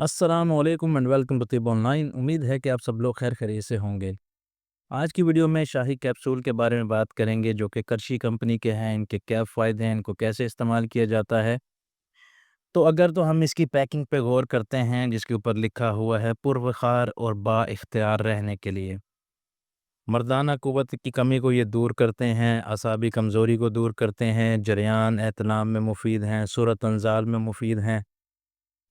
السلام علیکم and welcome to طب آن لائن۔ امید ہے کہ آپ سب لوگ خیر خیریت سے ہوں گے۔ آج کی ویڈیو میں شاہی کیپسول کے بارے میں بات کریں گے جو کہ کرشی کمپنی کے ہیں، ان کے کیا فائدے ہیں، ان کو کیسے استعمال کیا جاتا ہے۔ تو اگر تو ہم اس کی پیکنگ پہ غور کرتے ہیں جس کے اوپر لکھا ہوا ہے پروخار اور با اختیار رہنے کے لیے، مردانہ قوت کی کمی کو یہ دور کرتے ہیں، اعصابی کمزوری کو دور کرتے ہیں، جریان احتلام میں مفید ہیں، صورت انزال میں مفید ہیں،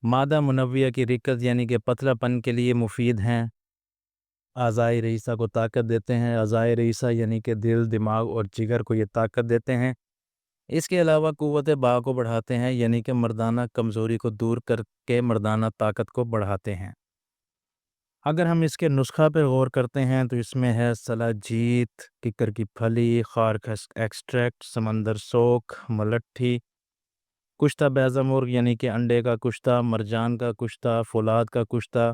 مادہ منویہ کی رکت یعنی کہ پتلا پن کے لیے مفید ہیں، اعضائے رئیسہ کو طاقت دیتے ہیں، اعضائے رئیسہ یعنی کہ دل، دماغ اور جگر کو یہ طاقت دیتے ہیں۔ اس کے علاوہ قوت با کو بڑھاتے ہیں یعنی کہ مردانہ کمزوری کو دور کر کے مردانہ طاقت کو بڑھاتے ہیں۔ اگر ہم اس کے نسخہ پہ غور کرتے ہیں تو اس میں ہے سلاجیت، ککر کی پھلی، خار کا ایکسٹریکٹ، سمندر سوک، ملٹھی، کشتہ بیضہ مرغ یعنی کہ انڈے کا کشتہ، مرجان کا کشتہ، فولاد کا کشتہ،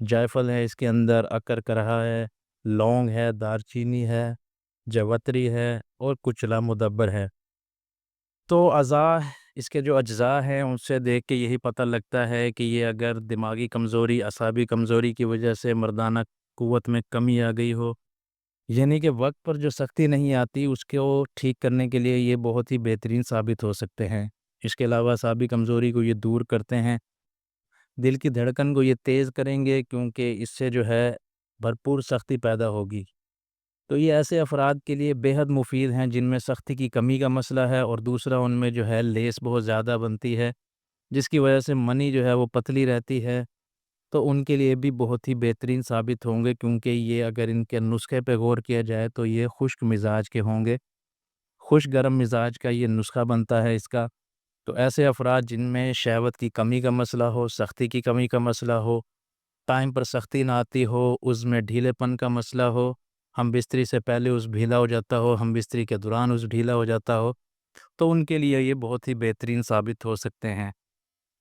جائفل ہے اس کے اندر، اکر کرہا ہے، لونگ ہے، دار چینی ہے، جوتری ہے اور کچلا مدبر ہے۔ تو اس کے جو اجزاء ہیں ان سے دیکھ کے یہی پتہ لگتا ہے کہ یہ اگر دماغی کمزوری، اعصابی کمزوری کی وجہ سے مردانہ قوت میں کمی آ گئی ہو، یعنی کہ وقت پر جو سختی نہیں آتی، اس کو ٹھیک کرنے کے لیے یہ بہت ہی بہترین ثابت ہو سکتے ہیں۔ اس کے علاوہ اعصابی کمزوری کو یہ دور کرتے ہیں، دل کی دھڑکن کو یہ تیز کریں گے کیونکہ اس سے جو ہے بھرپور سختی پیدا ہوگی۔ تو یہ ایسے افراد کے لیے بے حد مفید ہیں جن میں سختی کی کمی کا مسئلہ ہے، اور دوسرا ان میں جو ہے لیس بہت زیادہ بنتی ہے جس کی وجہ سے منی جو ہے وہ پتلی رہتی ہے۔ تو ان کے لیے بھی بہت ہی بہترین ثابت ہوں گے کیونکہ یہ اگر ان کے نسخے پہ غور کیا جائے تو یہ خشک مزاج کے ہوں گے، خوش گرم مزاج کا یہ نسخہ بنتا ہے اس کا۔ تو ایسے افراد جن میں شہوت کی کمی کا مسئلہ ہو، سختی کی کمی کا مسئلہ ہو، ٹائم پر سختی نہ آتی ہو، اس میں ڈھیلے پن کا مسئلہ ہو، ہم بستری سے پہلے اس ڈھیلا ہو جاتا ہو، ہم بستری کے دوران اس ڈھیلا ہو جاتا ہو، تو ان کے لیے یہ بہت ہی بہترین ثابت ہو سکتے ہیں۔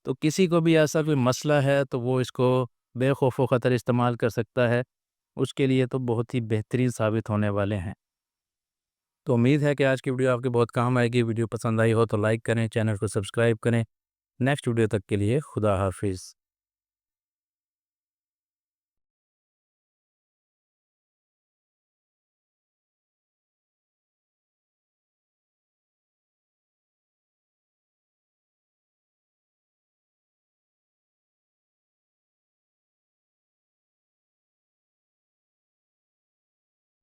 تو کسی کو بھی ایسا کوئی مسئلہ ہے تو وہ اس کو بے خوف و خطر استعمال کر سکتا ہے، اس کے لیے تو بہت ہی بہترین ثابت ہونے والے ہیں۔ تو امید ہے کہ آج کی ویڈیو آپ کے بہت کام آئے گی۔ ویڈیو پسند آئی ہو تو لائک کریں، چینل کو سبسکرائب کریں۔ نیکسٹ ویڈیو تک کے لیے خدا حافظ۔